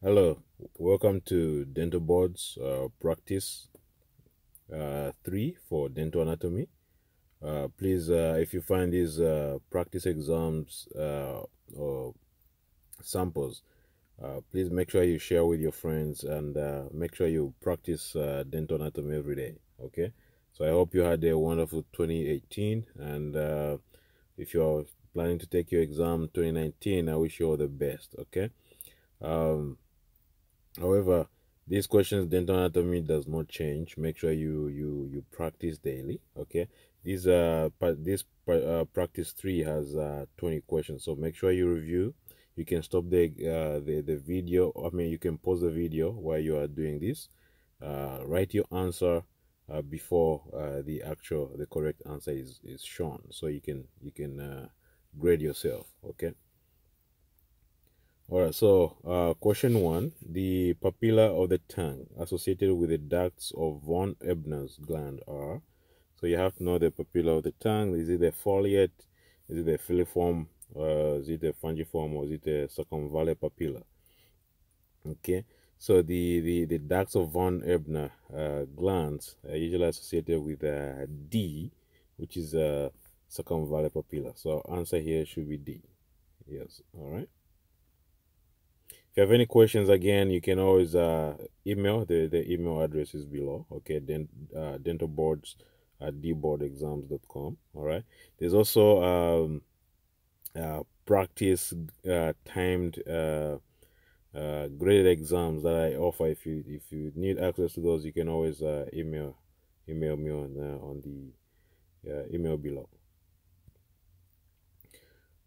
Hello, welcome to Dental Board's practice 3 for dental anatomy. Please, if you find these practice exams or samples, please make sure you share with your friends and make sure you practice dental anatomy every day. Okay, so I hope you had a wonderful 2018, and if you're planning to take your exam 2019, I wish you all the best. Okay. Um, However, these questions dental anatomy does not change. Make sure you practice daily. Okay, practice 3 has 20 questions, so make sure you review. You can stop the video. I mean, you can pause the video while you are doing this. Write your answer before the correct answer is shown, so you can grade yourself. Okay. All right, so question 1. The papilla of the tongue associated with the ducts of von Ebner's gland are. So you have to know the papilla of the tongue. Is it a foliate? Is it a filiform? Is it a fungiform? Or is it a circumvalar papilla? Okay, so the ducts of von Ebner glands are usually associated with D, which is a circumvalar papilla. So answer here should be D. Yes, all right. If you have any questions, again, you can always email. The email address is below. Okay, dentalboards at dboardexams.com. All right. There's also practice timed graded exams that I offer. If you need access to those, you can always email me on the email below.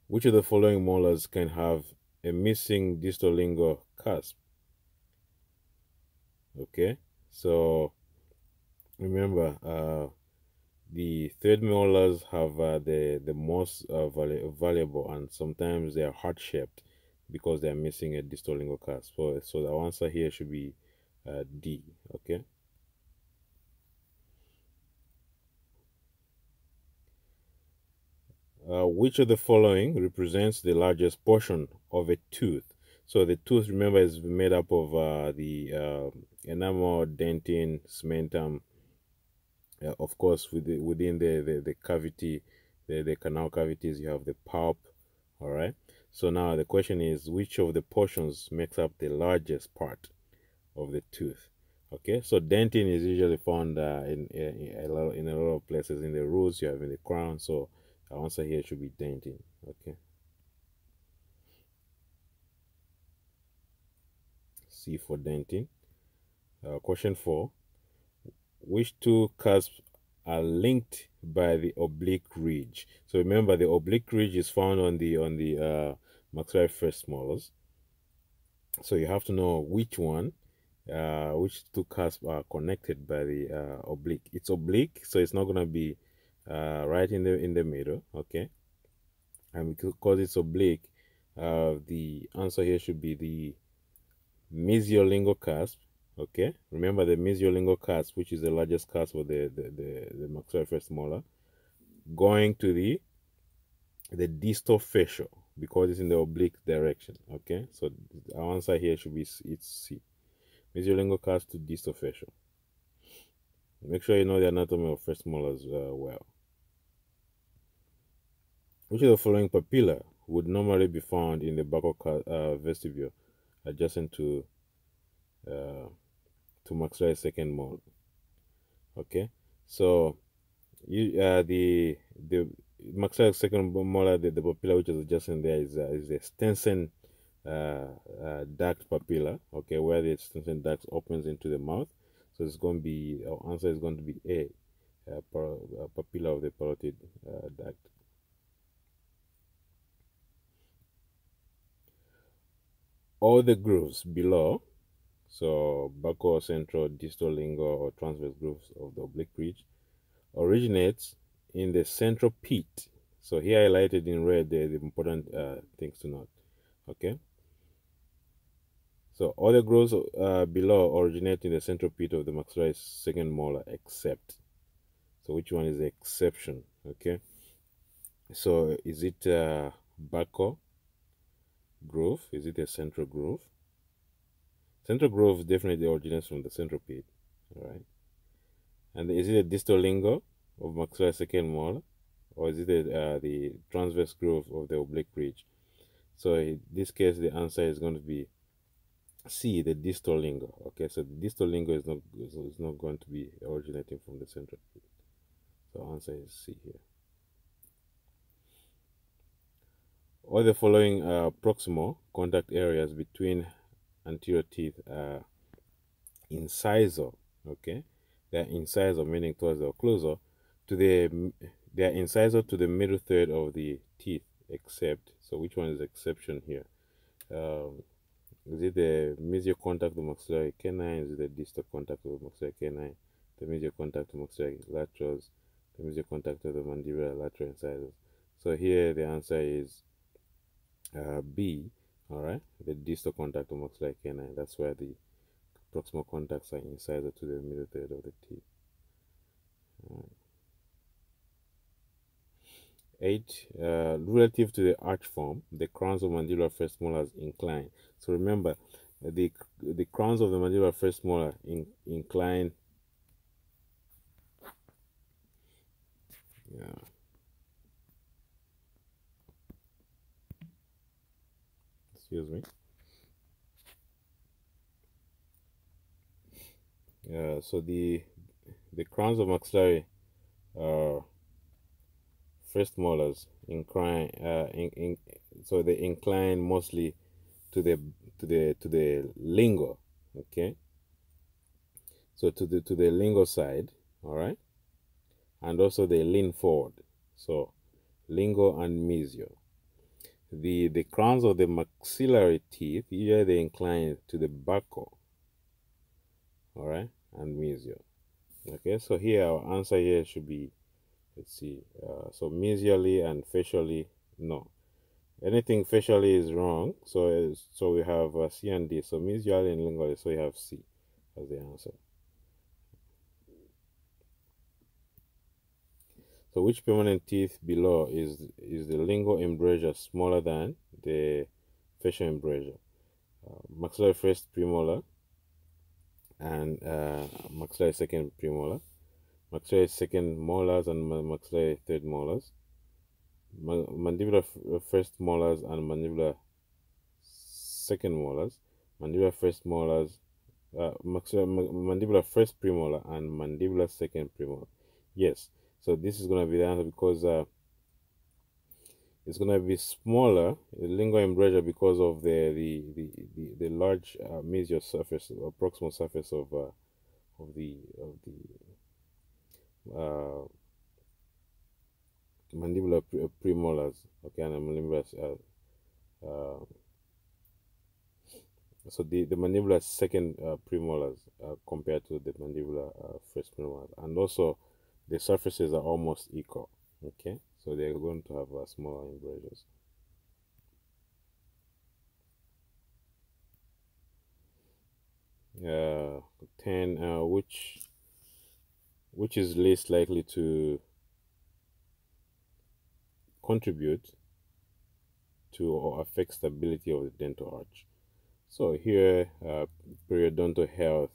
Which of the following molars can have a missing distal lingual cusp? Okay, so remember, the third molars have the most valuable, and sometimes they are heart shaped because they are missing a distal lingual cusp. So the answer here should be D. Okay. Which of the following represents the largest portion of a tooth? So the tooth, remember, is made up of the enamel, dentin, cementum. Of course, within the cavity, the canal cavities, you have the pulp. All right. So now the question is, which of the portions makes up the largest part of the tooth? Okay. So dentin is usually found in a lot of places. In the roots, you have in the crown. So the answer here should be dentin. Okay. C for dentin. Question 4. Which two cusps are linked by the oblique ridge? So remember, the oblique ridge is found on the maxillary first molars. So you have to know which two cusps are connected by the oblique. It's oblique, so it's not gonna be right in the middle. Okay, and because it's oblique, the answer here should be the mesiolingual cusp. Okay, remember the mesiolingual cusp, which is the largest cusp of the maxillary first molar, going to the distal facial because it's in the oblique direction. Okay, so our answer here should be it's C. Mesiolingual cusp to distal facial. Make sure you know the anatomy of first molars well. Which of the following papilla would normally be found in the buccal vestibule adjacent uh, to maxillary second molar? Okay, so the maxillary second molar, the papilla which is adjacent there is the Stenson duct papilla. Okay, where the Stenson duct opens into the mouth. So it's going to be, our answer is going to be A, papilla of the parotid duct. All the grooves below, so buccal, central, distal, lingual, or transverse grooves of the oblique ridge, originates in the central pit. So here highlighted in red the important things to note. Okay. So all the grooves below originate in the central pit of the maxillary second molar, except. So which one is the exception? Okay. So is it buccal groove? Is it a central groove? Central groove definitely originates from the central pit. All right. And is it a distal lingual of maxillary second molar, or is it the transverse groove of the oblique ridge? So in this case, the answer is going to be C, the distal lingual. Okay, so the distal lingual is not going to be originating from the central pit. So answer is C here. All the following proximal contact areas between anterior teeth are incisor. Okay, they're incisor, meaning towards the occlusor, to the they are incisor to the middle third of the teeth, except. So which one is exception here? Is it the mesial contact of the maxillary canine? Is it the distal contact of the maxillary canine? The mesial contact of the maxillary laterals? The mesial contact of the mandibular lateral incisors? So here the answer is B. All right, the distal contact of the maxillary canine. That's where the proximal contacts are incisor to the middle third of the teeth. 8. Relative to the arch form, the crowns of mandibular first molars incline. So remember, the crowns of the mandibular first molar incline. Yeah. Excuse me. So the crowns of maxillary first molars incline. So they incline mostly to the lingual. Okay. So to the lingual side. All right. And also they lean forward. So lingual and mesial. The crowns of the maxillary teeth, here they incline to the buccal. All right, and mesial. Okay, so here our answer here should be, let's see, so mesially and facially, no. Anything facially is wrong, so we have C and D. So mesially and lingually, so we have C as the answer. So which permanent teeth below is the lingual embrasure smaller than the facial embrasure? Maxillary first premolar and maxillary second premolar, maxillary second molars and maxillary third molars, mandibular first molars and mandibular second molars, mandibular first molars, mandibular first premolar and mandibular second premolar. Yes, so this is going to be the answer because it's going to be smaller, the lingual embrasure, because of the large mesial surface or proximal surface of the uh, mandibular premolars. Okay, and mandibular so the mandibular second premolars compared to the mandibular first premolars, and also the surfaces are almost equal. Okay, so they're going to have smaller embrasures. Uh, 10. Which is least likely to contribute to or affect stability of the dental arch? So here, periodontal health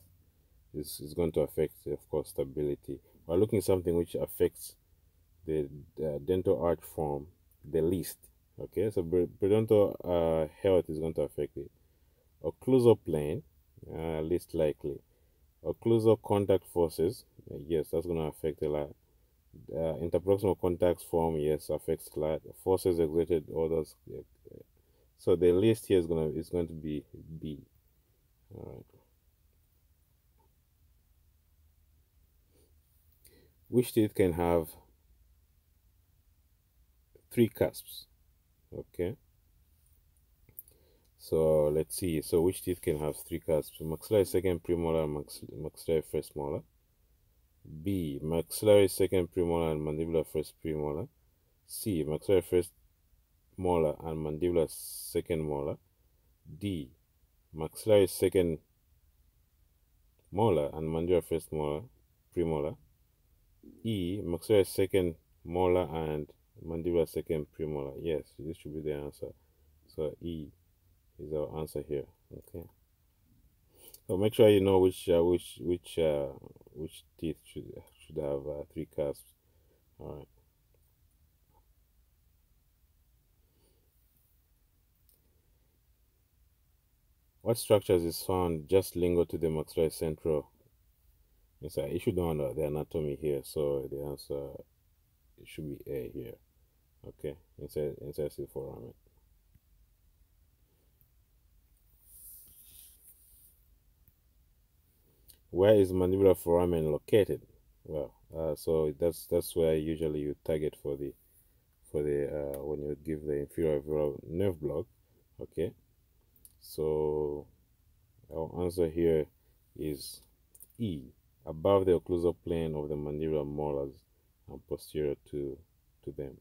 is going to affect, of course, stability. We're looking at something which affects the dental arch form the least. Okay, so periodontal health is going to affect it. Occlusal plane, least likely. Occlusal contact forces, yes, that's going to affect a lot. Interproximal contacts form, yes, affects a lot. Forces exerted, others. So the list here is going to be B. All right. Which teeth can have 3 cusps? Okay. So let's see. So which teeth can have 3 cusps? Maxillary second premolar, maxillary first molar. B. Maxillary second premolar and mandibular first premolar. C. Maxillary first molar and mandibular second molar. D. Maxillary second molar and mandibular first molar premolar. E. Maxillary second molar and mandibular second premolar. Yes, this should be the answer. So E is our answer here. Okay. So make sure you know which teeth should have three cusps. All right. What structures is found just lingual to the maxillary central? Yes, you should know the anatomy here, so the answer should be A here. Okay, incisive foramen. Where is mandibular foramen located? Well, so that's where usually you target for the when you give the inferior alveolar nerve block. Okay, so our answer here is E, above the occlusal plane of the mandibular molars and posterior to them.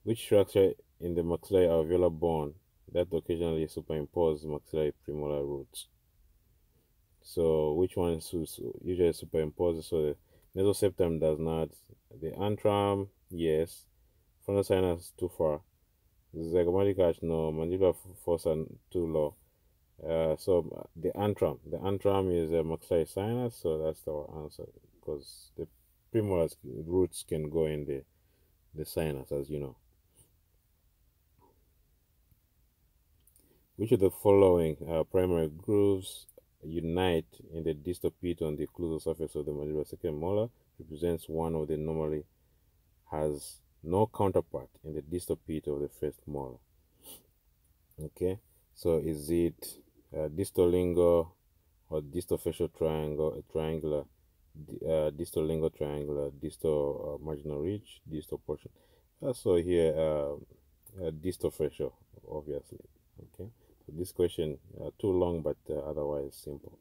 Which structure in the maxillary alveolar bone that occasionally superimpose maxillary premolar roots? So which one is usually superimposed? So the nasal septum does not. The antrum, yes. Frontal sinus too far. Zygomatic arch, no. Mandibular fossa too low. So the antrum is a maxillary sinus, so that's our answer because the premolar roots can go in the sinus, as you know. Which of the following primary grooves unite in the distal pit on the occlusal surface of the mandibular second molar represents one of the normally has no counterpart in the distal pit of the first molar? Okay, so is it distal lingual or distal facial triangular, distal lingual triangular, distal marginal ridge, distal portion? So here, distal facial, obviously. Okay, so this question too long, but otherwise simple.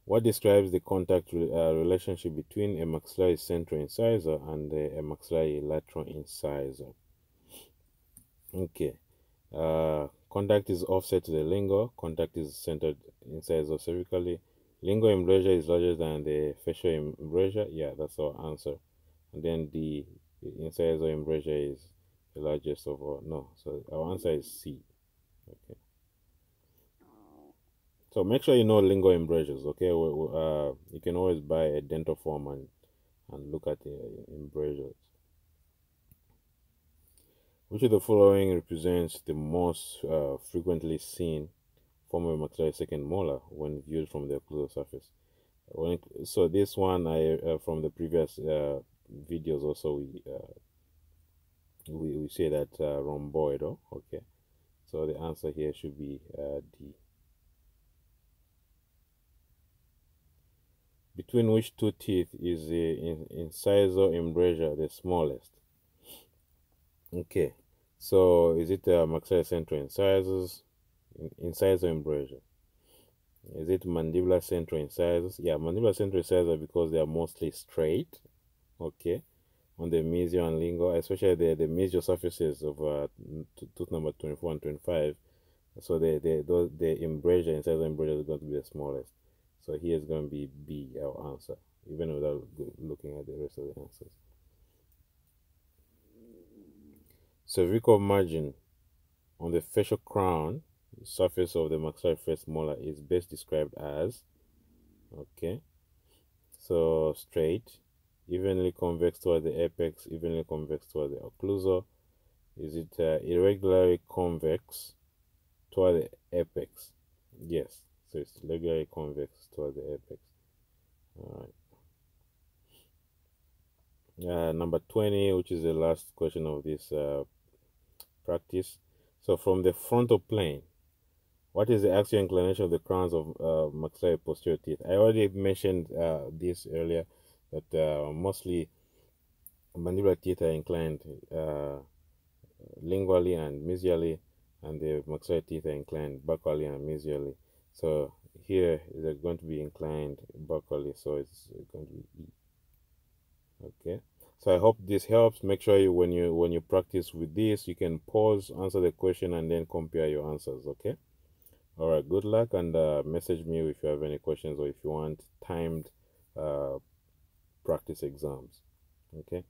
What describes the contact relationship between a maxillary central incisor and a maxillary lateral incisor? Okay. Contact is offset to the lingual. Contact is centered incisor cervically. Lingual embrasure is larger than the facial embrasure. Yeah, that's our answer. And then the incisor embrasure is the largest of all. No, so our answer is C. Okay. So make sure you know lingual embrasures. Okay. You can always buy a dental form and look at the embrasures. Which of the following represents the most frequently seen form of maxillary second molar when viewed from the occlusal surface? So this one, I from the previous videos also we say that rhomboidal. Okay, so the answer here should be D. Between which two teeth is the incisor embrasure the smallest? Okay, so is it maxillary central incisor embrasure? Is it mandibular central incisors? Yeah, mandibular central incisor because they are mostly straight. Okay, on the mesial and lingual, especially the mesial surfaces of tooth number 24 and 25. So the embrasure, incisor embrasure is going to be the smallest. So here is going to be B, our answer, even without looking at the rest of the answers. Cervical margin on the facial crown surface of the maxillary first molar is best described as, okay, so straight, evenly convex toward the apex, evenly convex toward the occlusal. Is it irregularly convex toward the apex? Yes, so it's irregularly convex toward the apex. All right. Number 20, which is the last question of this practice. So from the frontal plane, what is the axial inclination of the crowns of maxillary posterior teeth? I already mentioned this earlier, that mostly mandibular teeth are inclined lingually and mesially, and the maxillary teeth are inclined buccally and mesially. So here they're going to be inclined buccally, so it's going to be E. Okay. So I hope this helps. Make sure when you practice with this, you can pause, answer the question, and then compare your answers. Okay. All right. Good luck, and message me if you have any questions or if you want timed uh, practice exams. Okay.